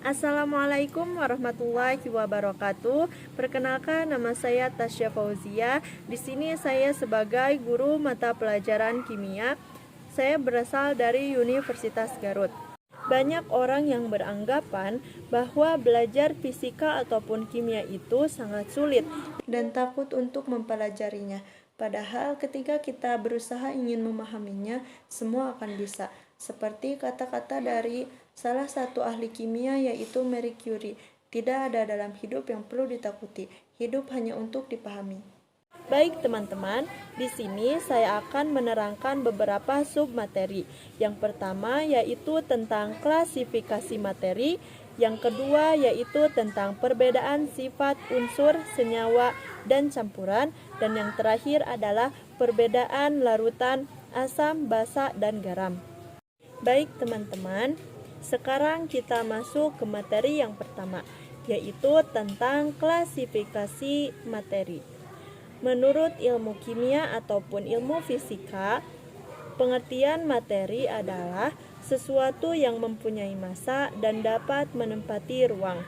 Assalamualaikum warahmatullahi wabarakatuh. Perkenalkan, nama saya Tasya Fauzia. Di sini saya sebagai guru mata pelajaran kimia. Saya berasal dari Universitas Garut. Banyak orang yang beranggapan bahwa belajar fisika ataupun kimia itu sangat sulit dan takut untuk mempelajarinya. Padahal ketika kita berusaha ingin memahaminya, semua akan bisa. Seperti kata-kata dari salah satu ahli kimia, yaitu Marie Curie, tidak ada dalam hidup yang perlu ditakuti. Hidup hanya untuk dipahami. Baik teman-teman, di sini saya akan menerangkan beberapa submateri. Yang pertama yaitu tentang klasifikasi materi, yang kedua yaitu tentang perbedaan sifat unsur, senyawa, dan campuran, dan yang terakhir adalah perbedaan larutan asam, basa, dan garam. Baik teman-teman, sekarang kita masuk ke materi yang pertama, yaitu tentang klasifikasi materi. Menurut ilmu kimia ataupun ilmu fisika, pengertian materi adalah sesuatu yang mempunyai massa dan dapat menempati ruang.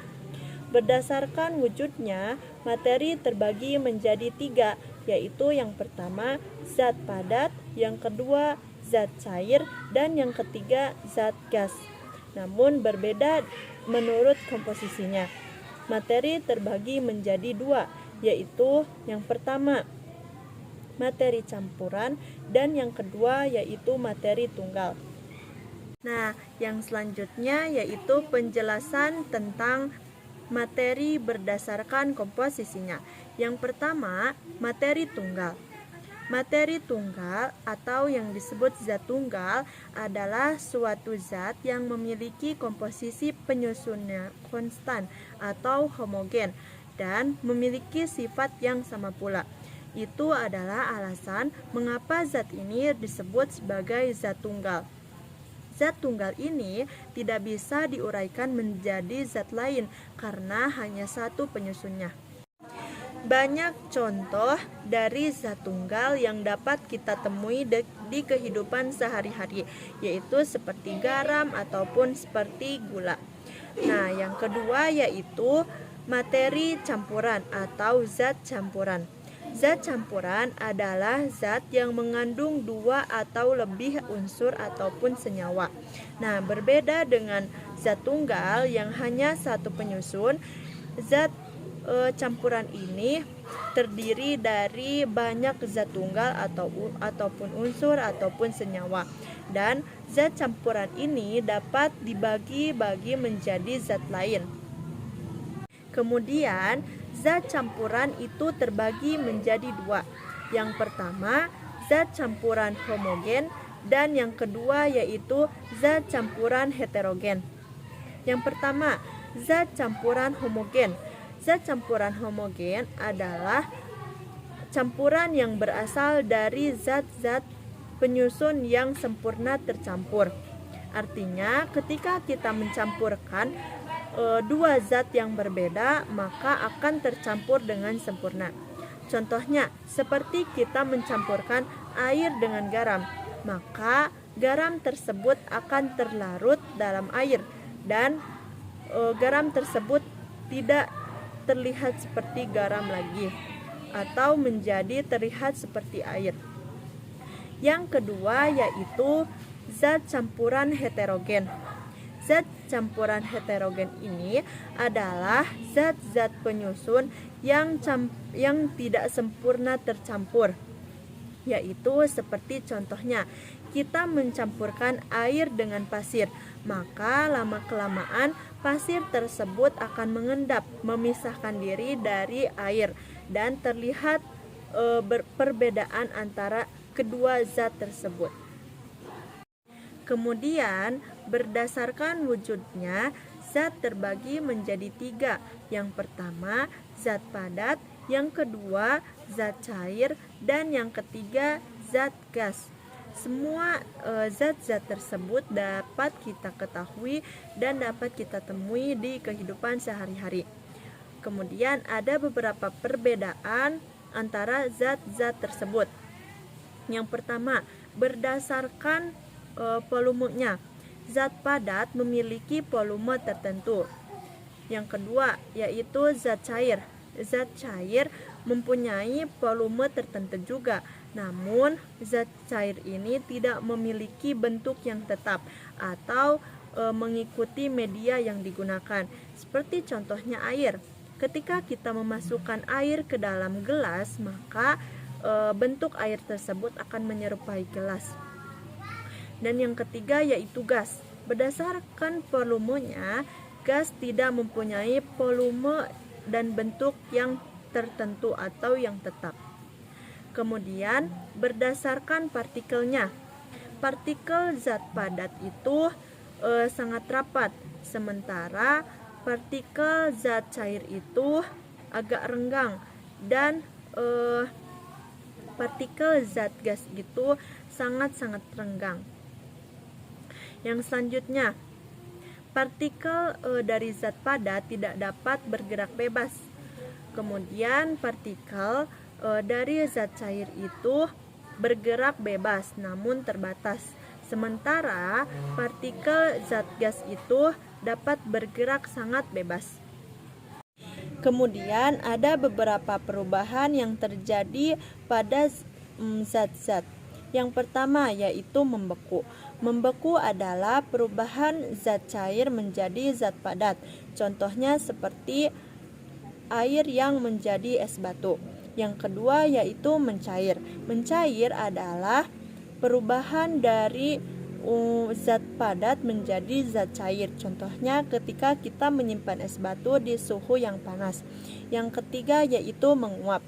Berdasarkan wujudnya, materi terbagi menjadi 3, yaitu yang pertama zat padat, yang kedua zat cair, dan yang ketiga zat gas. Namun berbeda menurut komposisinya. Materi terbagi menjadi 2, yaitu yang pertama materi campuran dan yang kedua yaitu materi tunggal. Nah, yang selanjutnya yaitu penjelasan tentang materi berdasarkan komposisinya. Yang pertama, materi tunggal. Materi tunggal atau yang disebut zat tunggal adalah suatu zat yang memiliki komposisi penyusunnya konstan atau homogen dan memiliki sifat yang sama pula. Itu adalah alasan mengapa zat ini disebut sebagai zat tunggal. Zat tunggal ini tidak bisa diuraikan menjadi zat lain karena hanya satu penyusunnya. Banyak contoh dari zat tunggal yang dapat kita temui di kehidupan sehari-hari, yaitu seperti garam ataupun seperti gula. Nah, yang kedua yaitu materi campuran atau zat campuran. Zat campuran adalah zat yang mengandung 2 atau lebih unsur ataupun senyawa. Nah, berbeda dengan zat tunggal yang hanya satu penyusun, zat campuran ini terdiri dari banyak zat tunggal ataupun unsur ataupun senyawa. Dan zat campuran ini dapat dibagi-bagi menjadi zat lain. Kemudian, zat campuran itu terbagi menjadi 2. Yang pertama, zat campuran homogen dan yang kedua yaitu zat campuran heterogen. Yang pertama, zat campuran homogen. Zat campuran homogen adalah campuran yang berasal dari zat-zat penyusun yang sempurna tercampur. Artinya, ketika kita mencampurkan dua zat yang berbeda, maka akan tercampur dengan sempurna. Contohnya, seperti kita mencampurkan air dengan garam, maka garam tersebut akan terlarut dalam air dan garam tersebut tidak terlihat seperti garam lagi atau menjadi terlihat seperti air. Yang kedua yaitu zat campuran heterogen. Zat campuran heterogen ini adalah zat-zat penyusun yang tidak sempurna tercampur, yaitu seperti contohnya kita mencampurkan air dengan pasir, maka lama-kelamaan pasir tersebut akan mengendap, memisahkan diri dari air dan terlihat perbedaan antara kedua zat tersebut. Kemudian, berdasarkan wujudnya, zat terbagi menjadi 3. Yang pertama, zat padat, yang kedua, zat cair, dan yang ketiga, zat gas. Semua zat-zat tersebut dapat kita ketahui dan dapat kita temui di kehidupan sehari-hari. Kemudian, ada beberapa perbedaan antara zat-zat tersebut. Yang pertama, berdasarkan volumenya. Zat padat memiliki volume tertentu. Yang kedua yaitu zat cair. Zat cair mempunyai volume tertentu juga. Namun zat cair ini tidak memiliki bentuk yang tetap atau mengikuti media yang digunakan. Seperti contohnya air. Ketika kita memasukkan air ke dalam gelas, maka bentuk air tersebut akan menyerupai gelas. Dan yang ketiga yaitu gas. Berdasarkan volumenya, gas tidak mempunyai volume dan bentuk yang tertentu atau yang tetap. Kemudian berdasarkan partikelnya. Partikel zat padat itu sangat rapat, sementara partikel zat cair itu agak renggang, dan partikel zat gas itu sangat-sangat renggang. Yang selanjutnya, partikel dari zat padat tidak dapat bergerak bebas. Kemudian partikel dari zat cair itu bergerak bebas namun terbatas. Sementara partikel zat gas itu dapat bergerak sangat bebas. Kemudian ada beberapa perubahan yang terjadi pada zat-zat. Yang pertama yaitu membeku. Membeku adalah perubahan zat cair menjadi zat padat. Contohnya seperti air yang menjadi es batu. Yang kedua yaitu mencair. Mencair adalah perubahan dari zat padat menjadi zat cair. Contohnya ketika kita menyimpan es batu di suhu yang panas. Yang ketiga yaitu menguap.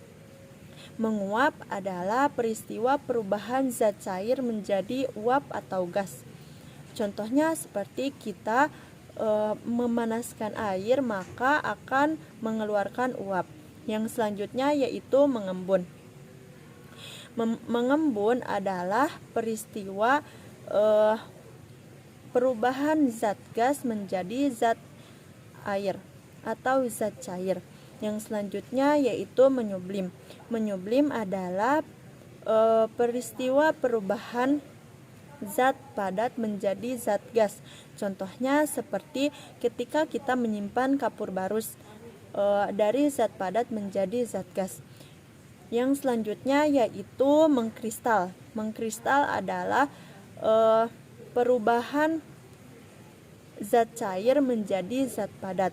Menguap adalah peristiwa perubahan zat cair menjadi uap atau gas. Contohnya seperti kita memanaskan air, maka akan mengeluarkan uap. Yang selanjutnya yaitu mengembun. Mengembun adalah peristiwa perubahan zat gas menjadi zat air atau zat cair. Yang selanjutnya yaitu menyublim. Menyublim adalah peristiwa perubahan zat padat menjadi zat gas. Contohnya seperti ketika kita menyimpan kapur barus, dari zat padat menjadi zat gas. Yang selanjutnya yaitu mengkristal. Mengkristal adalah perubahan zat cair menjadi zat padat.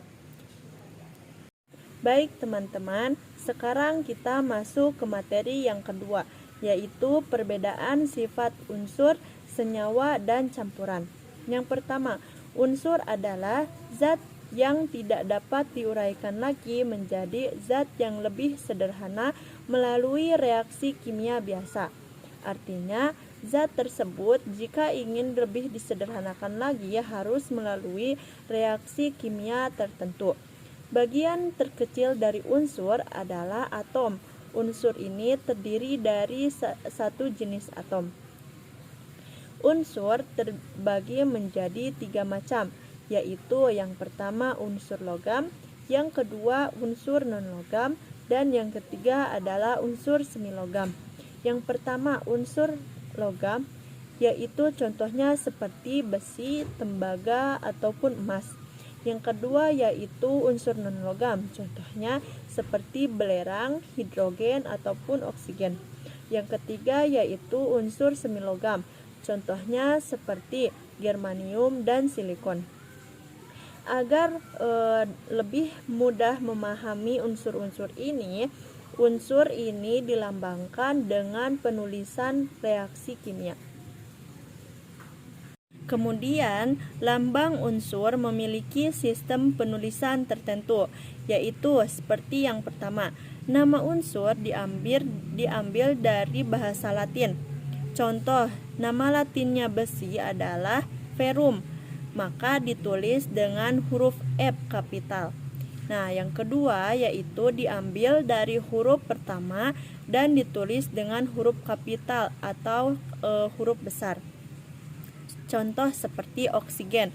Baik teman-teman, sekarang kita masuk ke materi yang kedua, yaitu perbedaan sifat unsur, senyawa, dan campuran. Yang pertama, unsur adalah zat yang tidak dapat diuraikan lagi menjadi zat yang lebih sederhana melalui reaksi kimia biasa. Artinya, zat tersebut jika ingin lebih disederhanakan lagi harus melalui reaksi kimia tertentu. Bagian terkecil dari unsur adalah atom. Unsur ini terdiri dari satu jenis atom. Unsur terbagi menjadi 3 macam, yaitu yang pertama unsur logam, yang kedua unsur non-logam, dan yang ketiga adalah unsur semilogam. Yang pertama unsur logam, yaitu contohnya seperti besi, tembaga, ataupun emas. Yang kedua yaitu unsur non-logam, contohnya seperti belerang, hidrogen, ataupun oksigen. Yang ketiga yaitu unsur semilogam, contohnya seperti germanium dan silikon. Agar lebih mudah memahami unsur-unsur ini, unsur ini dilambangkan dengan penulisan reaksi kimia. Kemudian, lambang unsur memiliki sistem penulisan tertentu, yaitu seperti yang pertama, nama unsur diambil dari bahasa Latin. Contoh, nama Latinnya besi adalah ferrum, maka ditulis dengan huruf F kapital. Nah, yang kedua yaitu diambil dari huruf pertama dan ditulis dengan huruf kapital atau huruf besar. Contoh seperti oksigen,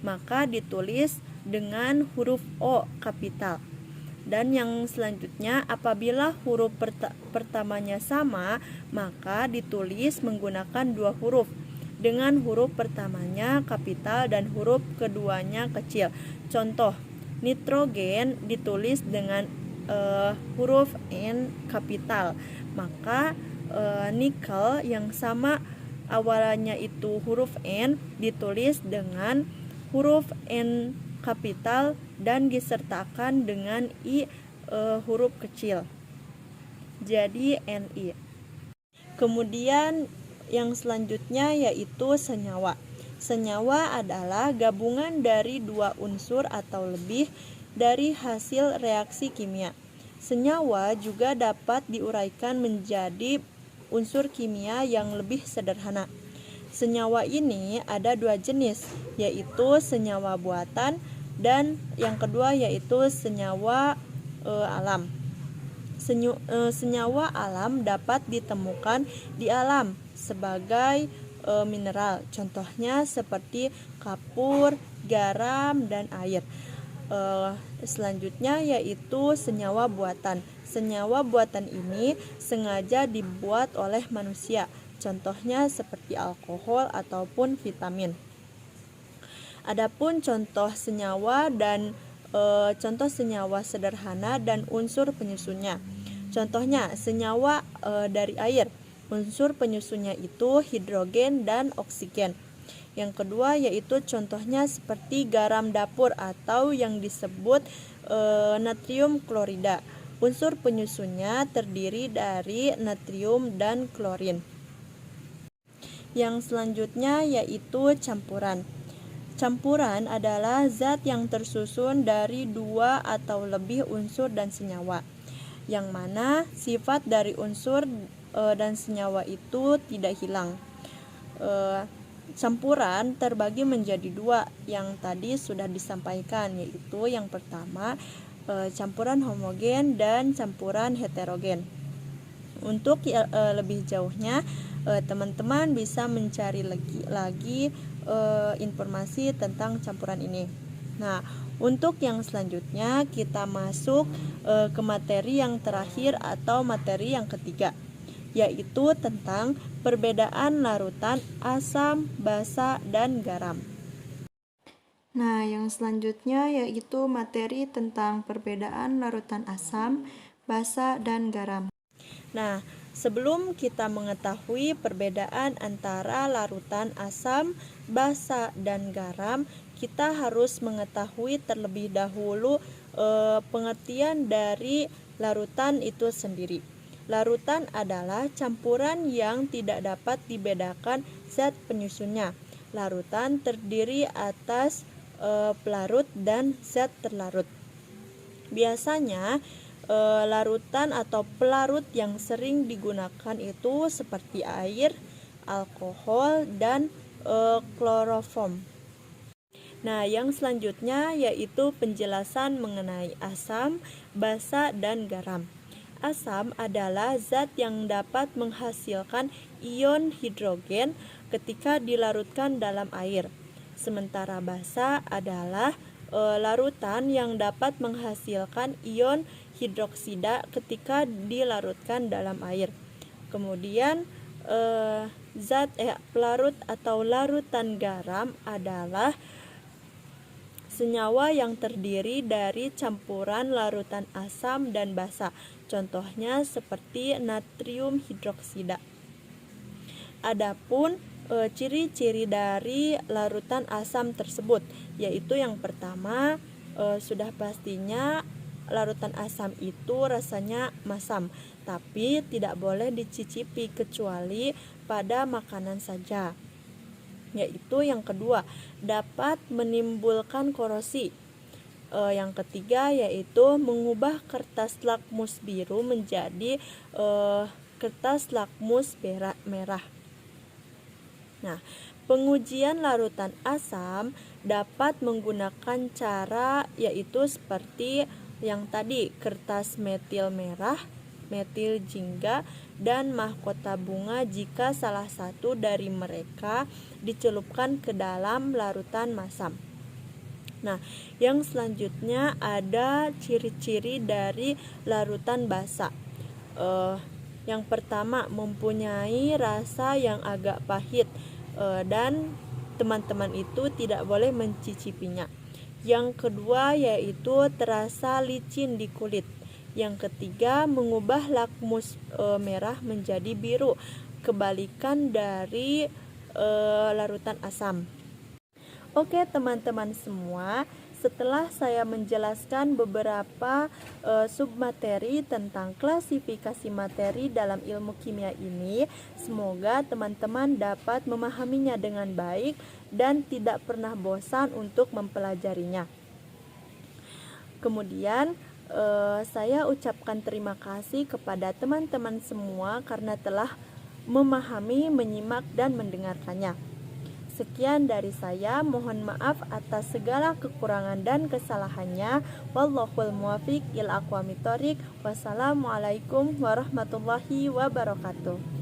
maka ditulis dengan huruf O kapital. Dan yang selanjutnya apabila huruf pertamanya sama, maka ditulis menggunakan 2 huruf. dengan huruf pertamanya kapital dan huruf keduanya kecil. Contoh, nitrogen ditulis dengan huruf N kapital, maka nikel yang sama awalnya itu huruf N ditulis dengan huruf N kapital dan disertakan dengan I huruf kecil, jadi Ni. Kemudian yang selanjutnya yaitu senyawa. Senyawa adalah gabungan dari dua unsur atau lebih dari hasil reaksi kimia. Senyawa juga dapat diuraikan menjadi unsur kimia yang lebih sederhana. Senyawa ini ada dua jenis, yaitu senyawa buatan dan yang kedua yaitu senyawa alam. Senyawa alam dapat ditemukan di alam sebagai mineral, contohnya seperti kapur, garam, dan air. Selanjutnya yaitu senyawa buatan. Senyawa buatan ini sengaja dibuat oleh manusia, contohnya seperti alkohol ataupun vitamin. Adapun contoh senyawa sederhana dan unsur penyusunnya. Contohnya senyawa dari air. Unsur penyusunnya itu hidrogen dan oksigen. Yang kedua yaitu contohnya seperti garam dapur atau yang disebut natrium klorida. Unsur penyusunnya terdiri dari natrium dan klorin. Yang selanjutnya yaitu campuran. Campuran adalah zat yang tersusun dari dua atau lebih unsur dan senyawa, yang mana sifat dari unsur dan senyawa itu tidak hilang. Campuran terbagi menjadi dua yang tadi sudah disampaikan, yaitu yang pertama campuran homogen dan campuran heterogen. Untuk lebih jauhnya teman-teman bisa mencari lagi informasi tentang campuran ini. Nah, untuk yang selanjutnya kita masuk ke materi yang terakhir atau materi yang ketiga, yaitu tentang perbedaan larutan asam, basa, dan garam. Nah, yang selanjutnya yaitu materi tentang perbedaan larutan asam, basa, dan garam. Nah, sebelum kita mengetahui perbedaan antara larutan asam, basa, dan garam, kita harus mengetahui terlebih dahulu pengertian dari larutan itu sendiri. Larutan adalah campuran yang tidak dapat dibedakan zat penyusunnya. Larutan terdiri atas pelarut dan zat terlarut. Biasanya larutan atau pelarut yang sering digunakan itu seperti air, alkohol, dan kloroform. Nah, yang selanjutnya yaitu penjelasan mengenai asam, basa, dan garam. Asam adalah zat yang dapat menghasilkan ion hidrogen ketika dilarutkan dalam air. Sementara basa adalah larutan yang dapat menghasilkan ion hidroksida ketika dilarutkan dalam air. Kemudian pelarut atau larutan garam adalah senyawa yang terdiri dari campuran larutan asam dan basa. Contohnya seperti natrium hidroksida. Adapun ciri-ciri dari larutan asam tersebut, yaitu yang pertama sudah pastinya larutan asam itu rasanya masam, tapi tidak boleh dicicipi kecuali pada makanan saja. Yaitu yang kedua, dapat menimbulkan korosi. Yang ketiga yaitu mengubah kertas lakmus biru menjadi kertas lakmus merah. Nah, pengujian larutan asam dapat menggunakan cara yaitu seperti yang tadi, kertas metil merah, metil jingga, dan mahkota bunga jika salah satu dari mereka dicelupkan ke dalam larutan masam. Nah, yang selanjutnya ada ciri-ciri dari larutan basa. Yang pertama, mempunyai rasa yang agak pahit. dan teman-teman itu tidak boleh mencicipinya. Yang kedua yaitu terasa licin di kulit. Yang ketiga, mengubah lakmus merah menjadi biru, kebalikan dari larutan asam. Oke teman-teman semua, setelah saya menjelaskan beberapa submateri tentang klasifikasi materi dalam ilmu kimia ini, semoga teman-teman dapat memahaminya dengan baik dan tidak pernah bosan untuk mempelajarinya. Kemudian saya ucapkan terima kasih kepada teman-teman semua karena telah memahami, menyimak, dan mendengarkannya. Sekian dari saya, mohon maaf atas segala kekurangan dan kesalahannya. Wallahul muwaffiq ila aqwamit thoriq. Wassalamualaikum warahmatullahi wabarakatuh.